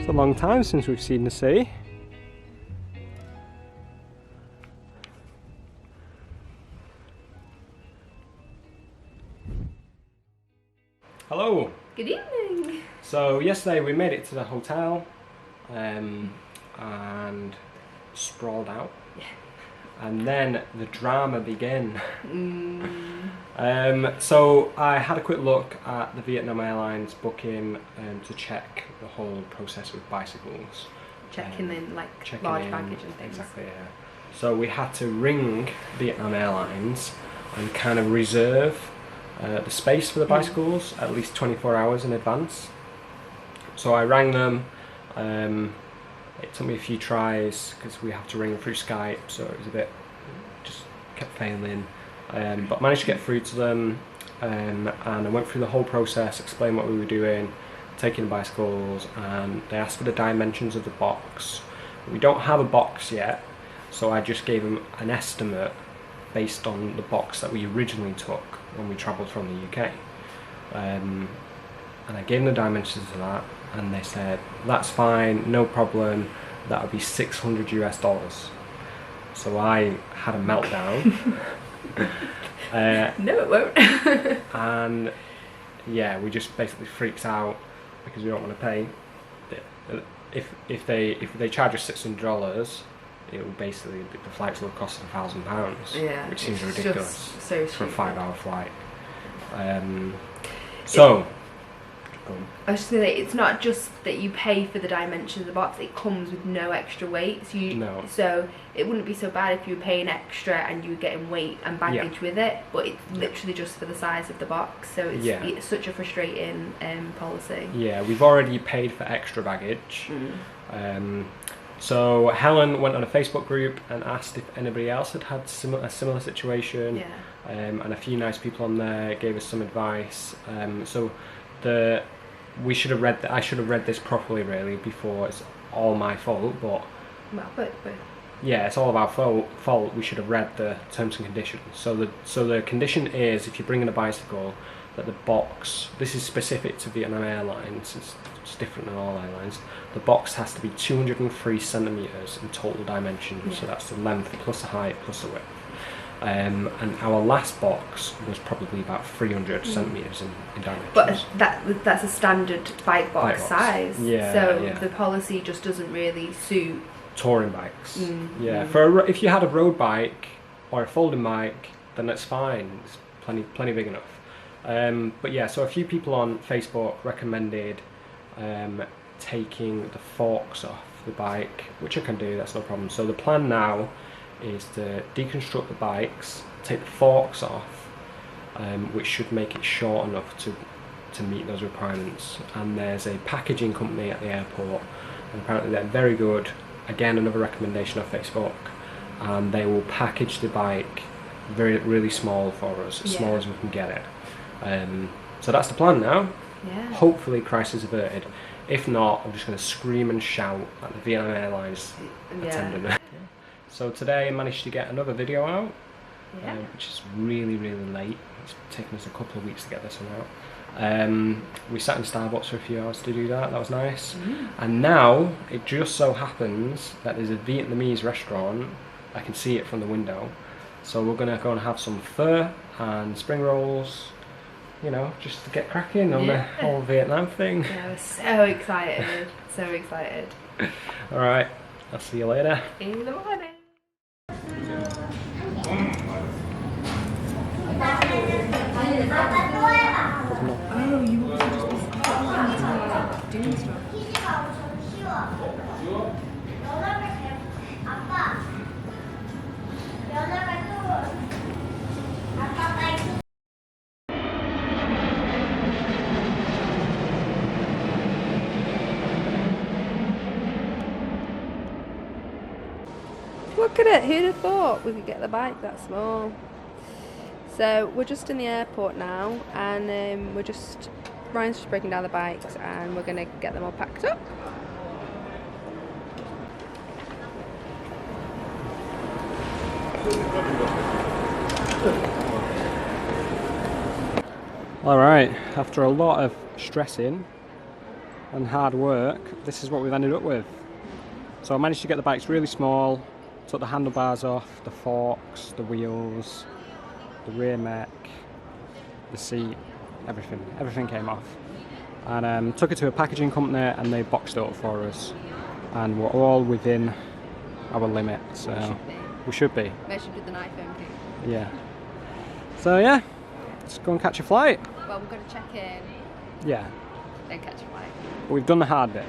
It's a long time since we've seen the sea. Hello. Good evening. So yesterday we made it to the hotel and sprawled out. Yeah. And then the drama began. So I had a quick look at the Vietnam Airlines booking to check the whole process with bicycles. Checking in like large baggage and things. Exactly, yeah. So we had to ring Vietnam Airlines and kind of reserve the space for the bicycles at least 24 hours in advance. So I rang them. It took me a few tries because we have to ring through Skype, so it was a bit, just kept failing. But managed to get through to them, and I went through the whole process, explained what we were doing, taking the bicycles, and they asked for the dimensions of the box. We don't have a box yet, so I just gave them an estimate based on the box that we originally took when we travelled from the UK. And I gave them the dimensions of that, and they said, that's fine, no problem, that would be $600 US. So I had a meltdown. No, it won't. And yeah, we just basically freaked out because we don't want to pay. If they charge us $600, it will basically, the flights will cost £1,000. Yeah, which seems ridiculous so for a 5-hour flight. So I was just gonna say, it's not just that you pay for the dimensions of the box, it comes with no extra weight. So it wouldn't be so bad if you were paying extra and you were getting weight and baggage with it, but it's literally just for the size of the box. So it's such a frustrating policy. Yeah, we've already paid for extra baggage. So Helen went on a Facebook group and asked if anybody else had had a similar situation. Yeah. And a few nice people on there gave us some advice. So we should have read I should have read this properly really before. It's all my fault, but yeah, it's all of our fault. We should have read the terms and conditions. So the condition is, if you're bringing a bicycle, that the box, this is specific to Vietnam Airlines, it's different than all airlines, the box has to be 203 centimetres in total dimensions. So that's the length plus the height plus the width. And our last box was probably about 300 centimetres in dimensions. But that's a standard bike box size. Yeah, so the policy just doesn't really suit touring bikes. If you had a road bike or a folding bike, then that's fine. It's plenty big enough. But yeah, so a few people on Facebook recommended taking the forks off the bike, which I can do, that's no problem. So the plan now is to deconstruct the bikes, take the forks off, which should make it short enough to meet those requirements. And there's a packaging company at the airport, and apparently they're very good. Again, another recommendation on Facebook, and they will package the bike really small for us, as small as we can get it. So that's the plan now. Yeah. Hopefully crisis averted. If not, I'm just going to scream and shout at the Vietnam Airlines attendant. So today I managed to get another video out, which is really late. It's taken us a couple of weeks to get this one out. We sat in Starbucks for a few hours to do that. That was nice. And now it just so happens that there's a Vietnamese restaurant. I can see it from the window. So we're gonna go and have some pho and spring rolls. You know, just to get cracking on the whole Vietnam thing. Yeah, we're so excited. So excited. All right, I'll see you later. In the morning. Oh, you want to just be doing stuff. Look at it, who'd have thought we could get the bike that small? So we're just in the airport now, and Ryan's just breaking down the bikes, and we're gonna get them all packed up. Alright, after a lot of stressing, and hard work, this is what we've ended up with. So I managed to get the bikes really small, took the handlebars off, the forks, the wheels, the rear mech, the seat, everything came off. And took it to a packaging company and they boxed it up for us. And we're all within our limit, so we should be. Measured with an iPhone too. Yeah. So yeah, let's go and catch a flight. Well, we've got to check in. Yeah. Then catch a flight. But we've done the hard bit.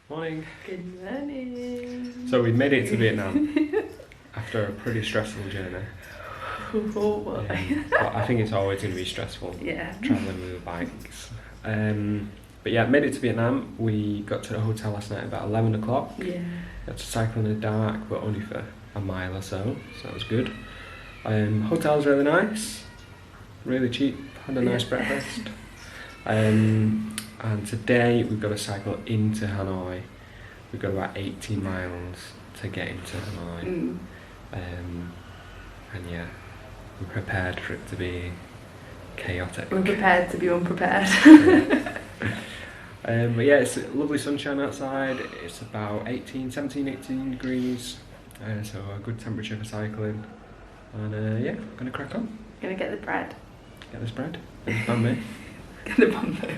Morning. Good morning. So we made it to Vietnam after a pretty stressful journey. Oh boy. But I think it's always going to be stressful. Yeah. Travelling with the bikes. But yeah, made it to Vietnam. We got to the hotel last night about 11 o'clock. Yeah. Had to cycle in the dark, but only for a mile or so that was good. Hotel's really nice, really cheap. Had a nice breakfast. And today we've got to cycle into Hanoi. We've got about 18 miles to get into Hanoi. And yeah, we're prepared for it to be chaotic. We're prepared to be unprepared. But yeah, it's lovely sunshine outside. It's about 18 degrees. So a good temperature for cycling. And yeah, I'm gonna crack on. Gonna get the bread. Get this bread. Get this banh mi. Get the bamboo.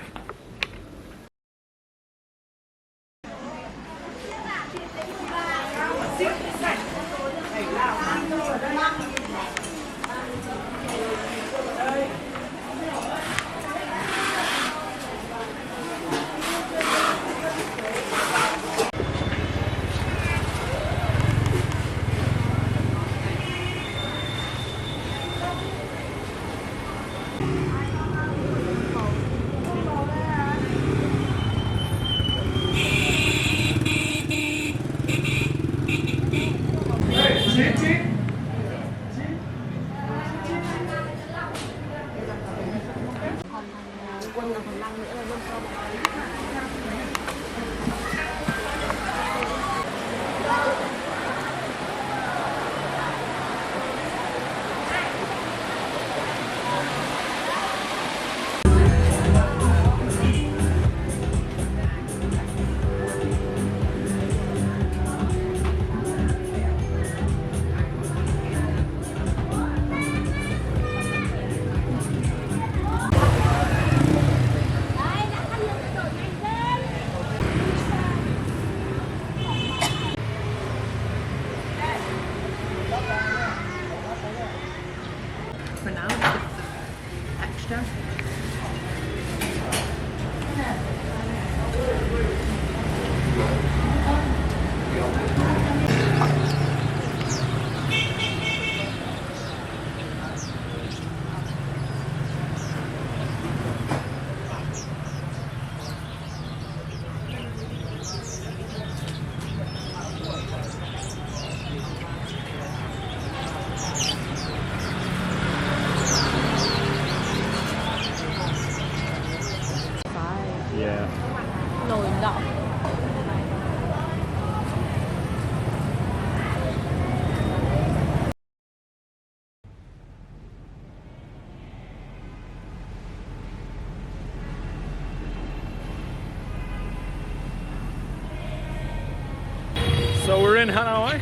For now, extra. Yeah. Nồi lẩu. So we're in Hanoi.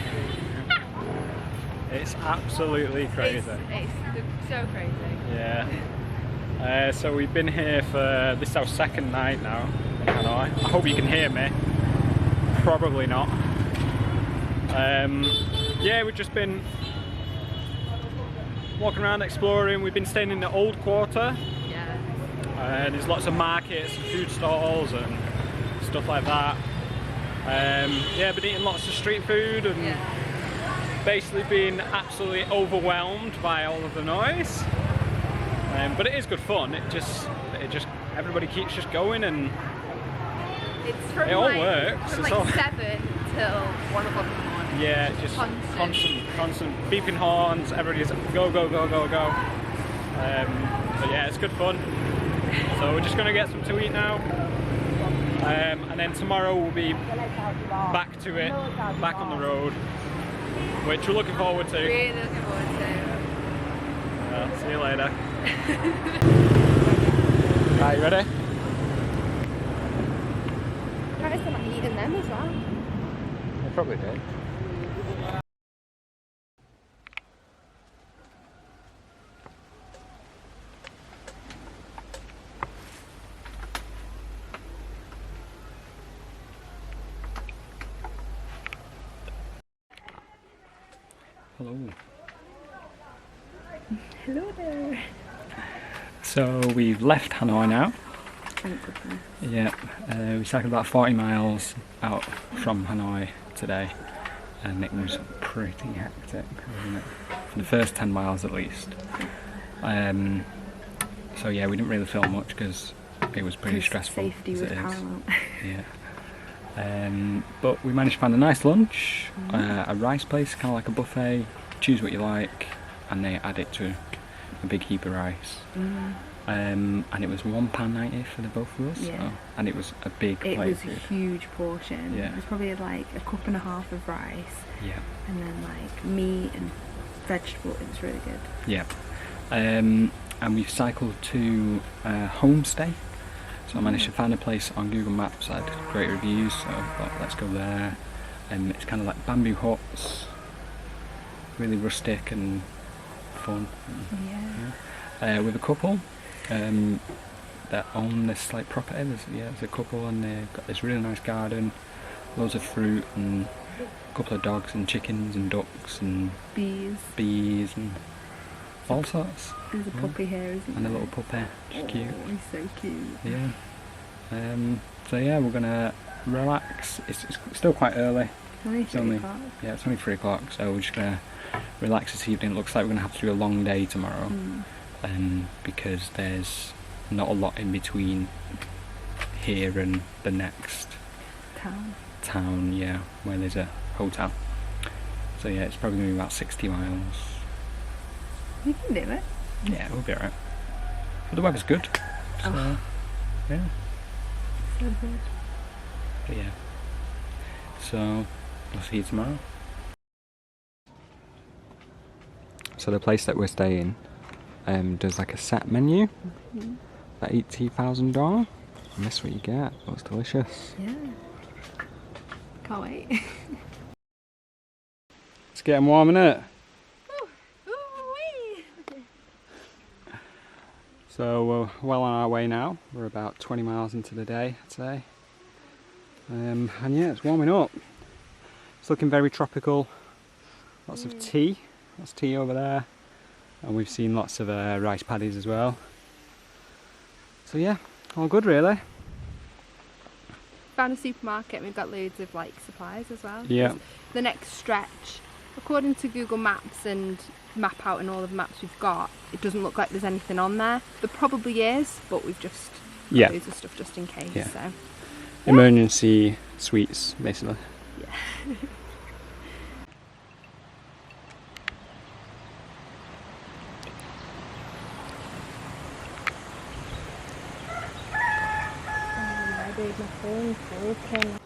It's absolutely crazy. It's so crazy. Yeah. So we've been here for, this is our second night now in Hanoi. I hope you can hear me. Probably not. Yeah, we've just been walking around exploring. We've been staying in the old quarter. Yeah. There's lots of markets and food stalls and stuff like that. Yeah, been eating lots of street food and basically being absolutely overwhelmed by all of the noise. But it is good fun. It just everybody keeps just going, and it's from it all works. From like 7 till 1 o'clock in the morning. Yeah, just constant beeping horns. Everybody's go go go go go. But yeah, it's good fun. So we're just gonna get some to eat now, and then tomorrow we'll be back to it, back on the road, which we're looking forward to. Really looking forward to. See you later. Right, you ready? Try some eating them as well. I probably did. Hello. Hello there. So we've left Hanoi now. Thank goodness. Yeah, we cycled about 40 miles out from Hanoi today, and it was pretty hectic, wasn't it? For the first 10 miles at least. So yeah, we didn't really film much because it was pretty stressful. Safety was paramount. Yeah. But we managed to find a nice lunch, a rice place, kind of like a buffet. Choose what you like, and they add it to a big heap of rice. And it was £1.90 for the both of us. Yeah. So, and it was a big plate. It was a huge portion. Yeah. It was probably like a cup and a half of rice. Yeah. And then like meat and vegetable. It was really good. Yeah. And we've cycled to a homestay. So I managed to find a place on Google Maps that had great reviews, so I thought let's go there. It's kind of like bamboo huts, really rustic and fun. Yeah. With a couple that own this like property. There's a couple, and they've got this really nice garden, loads of fruit, and a couple of dogs and chickens and ducks and bees and all sorts. There's a puppy here, isn't there? And a little puppy, she's cute. Oh, he's so cute. Yeah. So yeah, we're gonna relax. It's still quite early. It's only 3 o'clock. Yeah, it's only 3 o'clock, so we're just gonna relax this evening. It looks like we're gonna have to do a long day tomorrow, because there's not a lot in between here and the next town, yeah, where there's a hotel. So yeah, it's probably gonna be about 60 miles. You can do it. Yeah, we'll be alright. But the weather's good, so yeah. So good. But yeah. So we'll see you tomorrow. So the place that we're staying does like a set menu at $80,000. And this is what you get. Looks delicious. Yeah. Can't wait. It's getting warm, isn't it? So we're well on our way now. We're about 20 miles into the day, I'd say. And yeah, it's warming up. It's looking very tropical. Lots of tea. Lots of tea over there. And we've seen lots of rice paddies as well. So yeah, all good really. Found a supermarket and we've got loads of like supplies as well. Yeah. The next stretch, according to Google Maps and map out and all of the maps we've got, it doesn't look like there's anything on there. There probably is, but we've just got loads of stuff just in case. Yeah. So Emergency sweets, basically. Yeah. My phone's broken.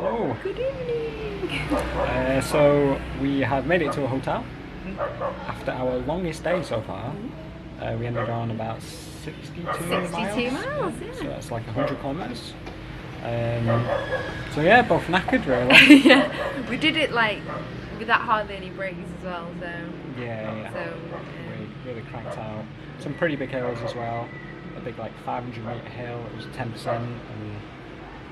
Hello. Good evening. So we have made it to a hotel after our longest day so far. We ended on about 62 miles. Yeah. So that's like 100 kilometers. So yeah, both knackered really. Yeah, we did it like without hardly any breaks as well. So yeah. So we really cranked out. Some pretty big hills as well. A big like 500-meter hill. It was 10%.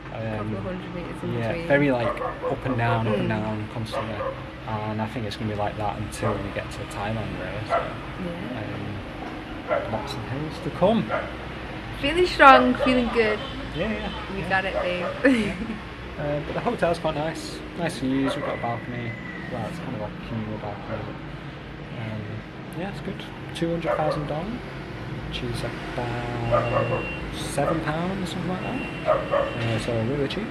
a couple of 100 meters in between. Very like up and down constantly. And I think it's going to be like that until we get to Thailand really. So, lots of hills to come. Feeling strong, feeling good. Yeah. We got it, babe. But the hotel's quite nice. Nice views. We've got a balcony. Well, it's kind of like a communal balcony. But, yeah, it's good. $200,000, which is about £7 or something like that. So really cheap.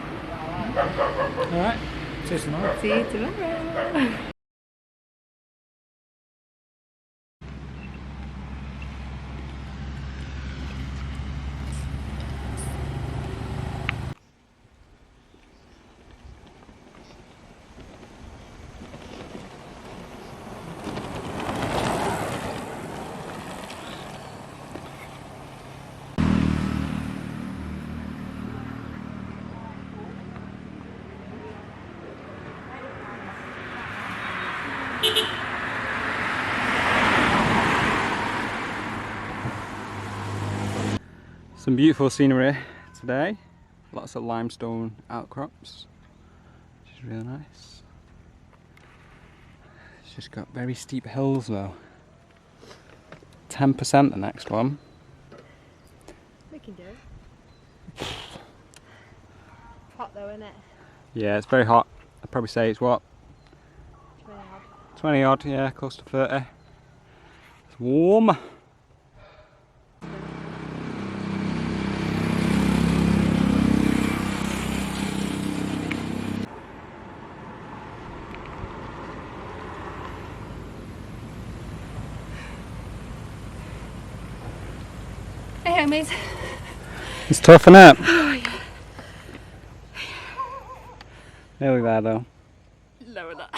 Alright, see you tomorrow. See you tomorrow. Some beautiful scenery today. Lots of limestone outcrops, which is really nice. It's just got very steep hills though. 10% the next one. We can do it. Hot though, isn't it? Yeah, it's very hot. I'd probably say it's what? 20 odd. 20 odd, yeah, close to 30. It's warm. Hey, homies. It's tough, isn't it? Oh, yeah. Nearly there though. Lower that.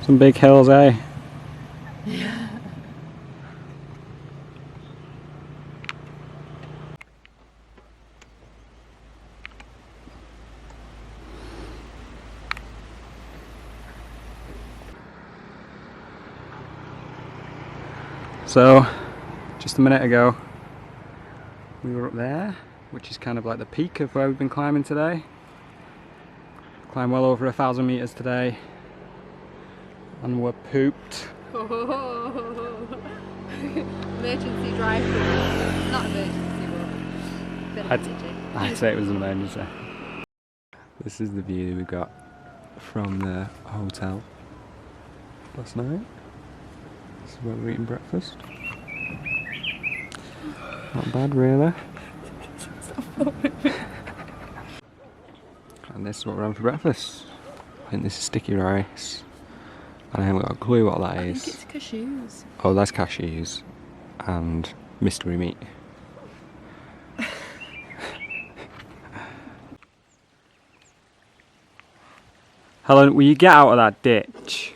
Some big hills, eh? Yeah. So, just a minute ago, we were up there, which is kind of like the peak of where we've been climbing today. Climbed well over 1,000 meters today, and we're pooped. Emergency drive-through. Not emergency, but I'd say it was an emergency. This is the view we got from the hotel last night. This is where we're eating breakfast. Not bad, really. And this is what we're having for breakfast. I think this is sticky rice. And I haven't got a clue what that is. I think it's cashews. Oh, that's cashews. And mystery meat. Helen, will you get out of that ditch?